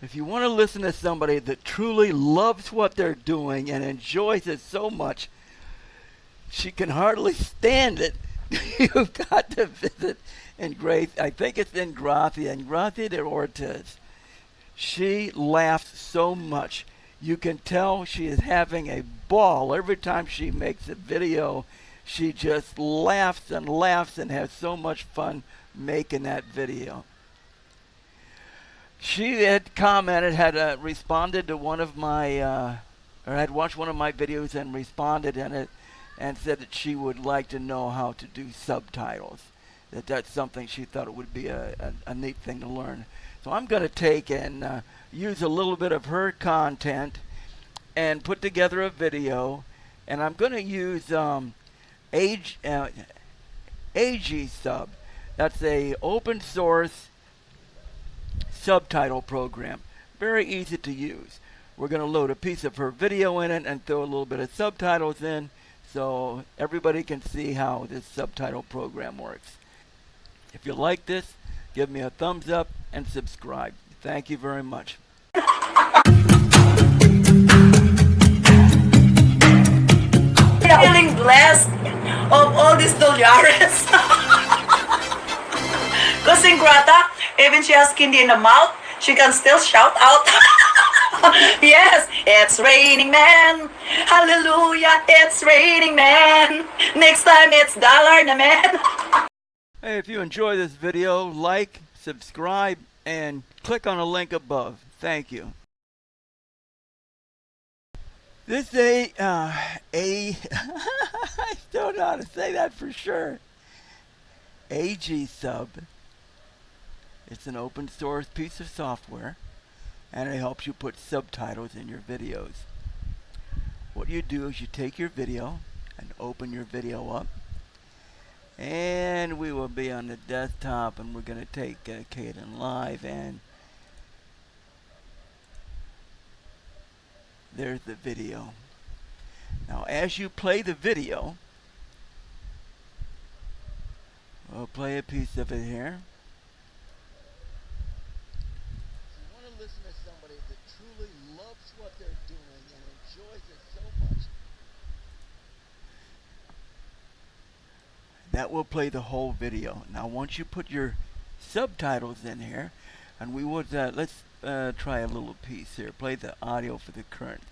If you want to listen to somebody that truly loves what they're doing and enjoys it so much, she can hardly stand it, you've got to visit Engratha. I think it's Engratha de Ortiz. She laughs so much. You can tell she is having a ball every time she makes a video. She just laughs and laughs and has so much fun making that video. She had commented, had responded to one of my, or had watched one of my videos and responded in it, and said that she would like to know how to do subtitles. That's something she thought it would be a neat thing to learn. So I'm going to take and use a little bit of her content and put together a video, and I'm going to use Aegisub. That's a open source subtitle program. Very easy to use. We're going to load a piece of her video in it and throw a little bit of subtitles in so everybody can see how this subtitle program works. If you like this, give me a thumbs up and subscribe. Thank you very much. Feeling blessed of all these dollars. Because Engratha, even she has candy in the mouth, she can still shout out. Yes, it's raining man. Hallelujah, it's raining man. Next time it's dollar na man. Hey, if you enjoy this video, like, subscribe, and click on the link above. Thank you. This I don't know how to say that for sure. Aegisub. It's an open source piece of software, and it helps you put subtitles in your videos. What you do is you take your video and open your video up, and we will be on the desktop, and we're going to take Kdenlive, and there's the video. Now as you play the video, we'll play a piece of it here. If you want to listen to somebody that truly loves what they're doing and enjoys it so much, that will play the whole video. Now once you put your subtitles in here, and we would let's try a little piece here. Play the audio for the current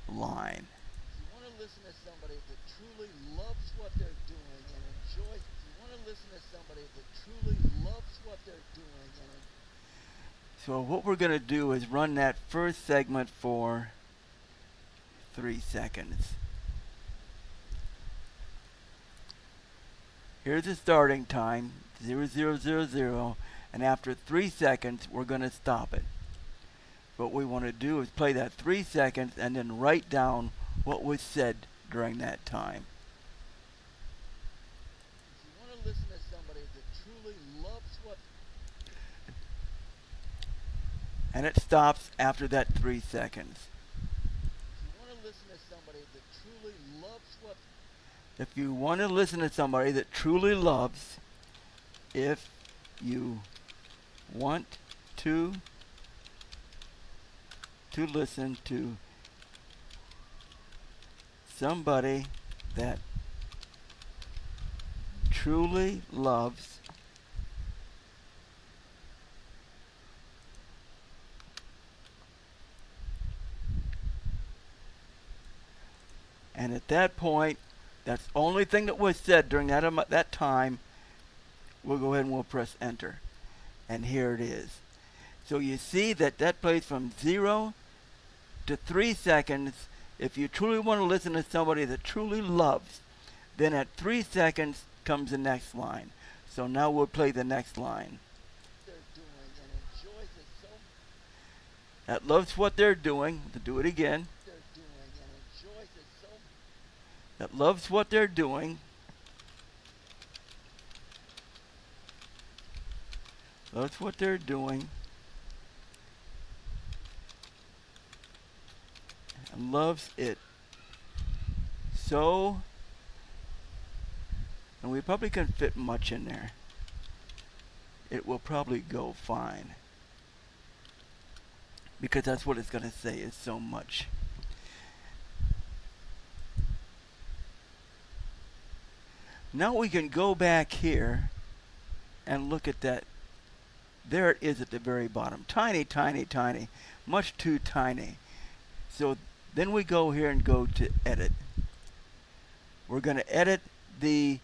line. If you want to listen to somebody that truly loves what they're doing and enjoys, if you want to listen to somebody that truly loves what they're doing, so what we're going to do is run that first segment for 3 seconds. Here's the starting time, 0000, and after 3 seconds we're going to stop it. What we want to do is play that 3 seconds and then write down what was said during that time. If you want to listen to somebody that truly loves what, and it stops after that 3 seconds. If you want to listen to somebody that truly loves what, if you want to listen to somebody that truly loves, if you want to listen to somebody that truly loves, and at that point, that's the only thing that was said during that time, we'll go ahead and we'll press enter. And here it is. So you see that plays from 0 to 3 seconds. If you truly want to listen to somebody that truly loves, then at 3 seconds comes the next line. So now we'll play the next line. That loves what they're doing. To do it again. That loves what they're doing. Loves what they're doing. And loves it. So, and we probably can fit much in there. It will probably go fine. because that's what it's going to say is so much. Now we can go back here and look at that. There it is at the very bottom. Tiny, tiny, tiny. Much too tiny. So then we go here and go to edit. We're going to edit the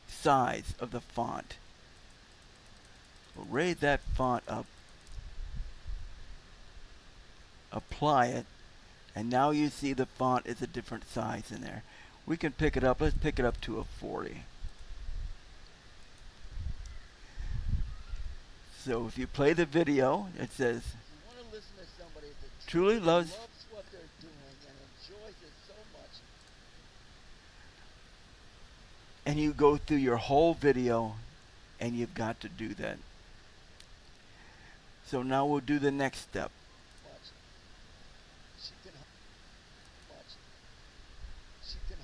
size of the font. We'll raise that font up. Apply it. And now you see the font is a different size in there. We can pick it up. Let's pick it up to a 40. So if you play the video, it says, You want to listen to somebody that truly loves what they're doing and enjoys it so much. and you go through your whole video and you've got to do that. So now we'll do the next step. Watch. She can watch. She can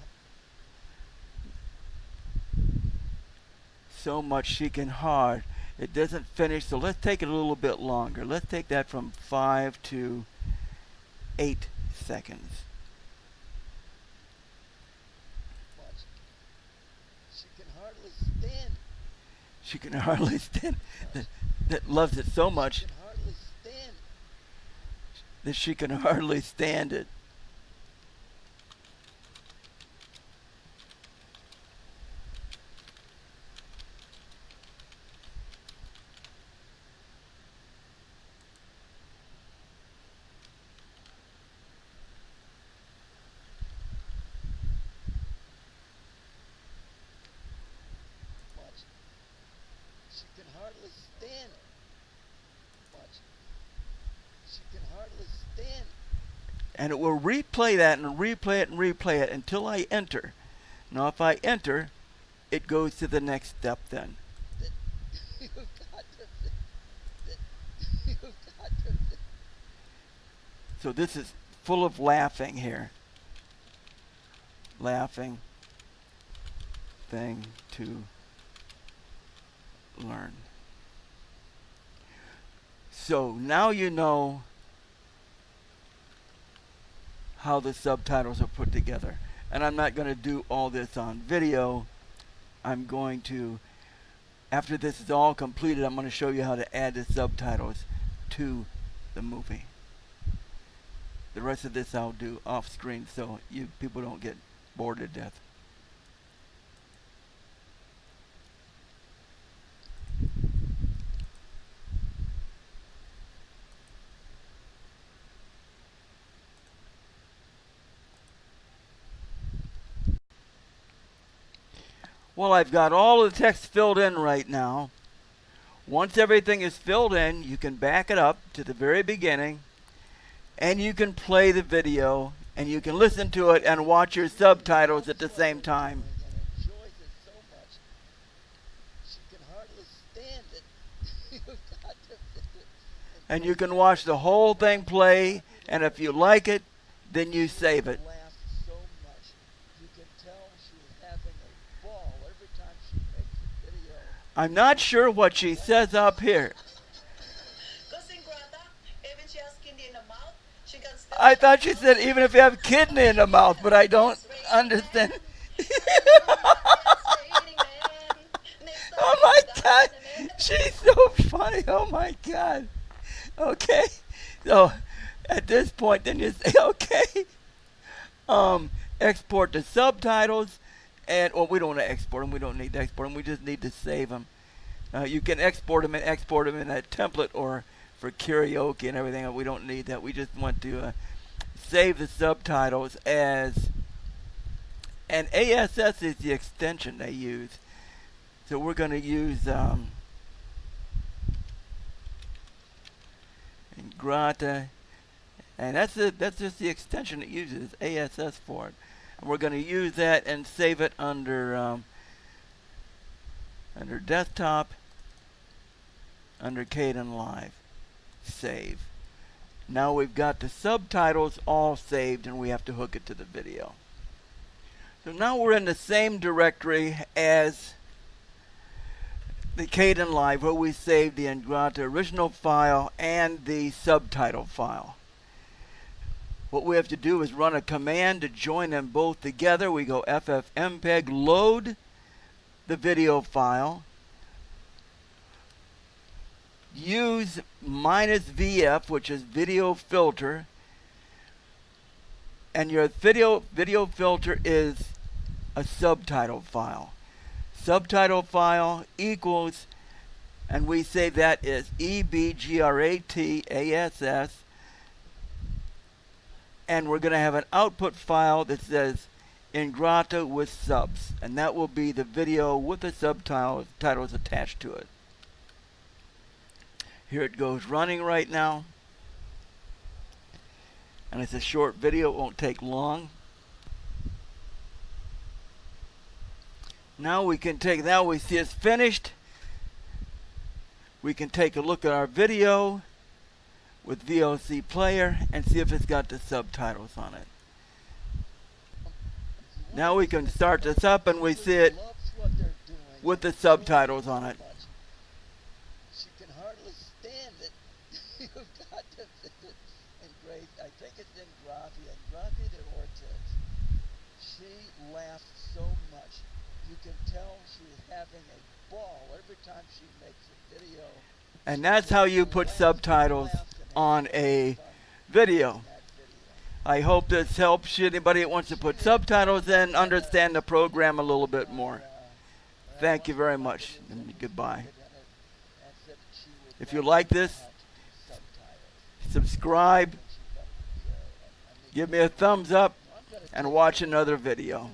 So much she can hard. It doesn't finish, so let's take it a little bit longer. Let's take that from 5 to 8 seconds. watch. She can hardly stand. She can hardly stand. That loves it so much She can hardly stand. that she can hardly stand it. Watch. She can hardly stand. Watch. She can hardly stand. And it will replay that and replay it and replay it until I enter. Now if I enter, it goes to the next step then. You've got to. You've got to. So this is full of laughing here. Laughing thing to learn. So now you know how the subtitles are put together. And I'm not going to do all this on video. I'm going to, after this is all completed, I'm going to show you how to add the subtitles to the movie. The rest of this I'll do off screen so you people don't get bored to death. Well, I've got all of the text filled in right now. Once everything is filled in, you can back it up to the very beginning and you can play the video and you can listen to it and watch your subtitles at the same time. And enjoys it so much. She can hardly stand it. You've got to. And you can watch the whole thing play, and if you like it, then you save it. Laughed so much. You can tell she was having a ball every time she makes a video. I'm not sure what she says up here. Because Engratha, even she has kidney in the mouth, she can still. I thought she said even if you have kidney in the mouth, but I don't understand. Oh my God, she's so funny. Oh my God. Okay, so at this point, then you say, okay, export the subtitles, and well, we don't want to export them. We don't need to export them. We just need to save them. You can export them in a template or for karaoke and everything. We don't need that. We just want to save the subtitles as, and ASS is the extension they use. So we're going to use Engratha, and that's just the extension it uses, ASS for it. And we're going to use that and save it under desktop, under Kdenlive. Save. Now we've got the subtitles all saved and we have to hook it to the video. So now we're in the same directory as the Kdenlive where we save the Engratha original file and the subtitle file. What we have to do is run a command to join them both together. We go ffmpeg load the video file. Use -VF, which is video filter, and your video filter is a subtitle file. Subtitle file equals, and we say that is EBGRATASS, and we're going to have an output file that says Engratha with subs, and that will be the video with the subtitles attached to it. Here it goes running right now, and it's a short video, it won't take long. Now we see it's finished. We can take a look at our video with VLC player and see if it's got the subtitles on it. Now we can start this up and we see it with the subtitles on it. She can hardly stand it. You've got to visit Engratha. I think it's Engratha de Ortiz. She laughs so much. You can tell she's having a ball every time she makes a video. And that's how you put subtitles on a video. I hope this helps anybody that wants to put subtitles in, understand the program a little bit more. Thank you very much, and goodbye. If you like this, subscribe, give me a thumbs up, and watch another video.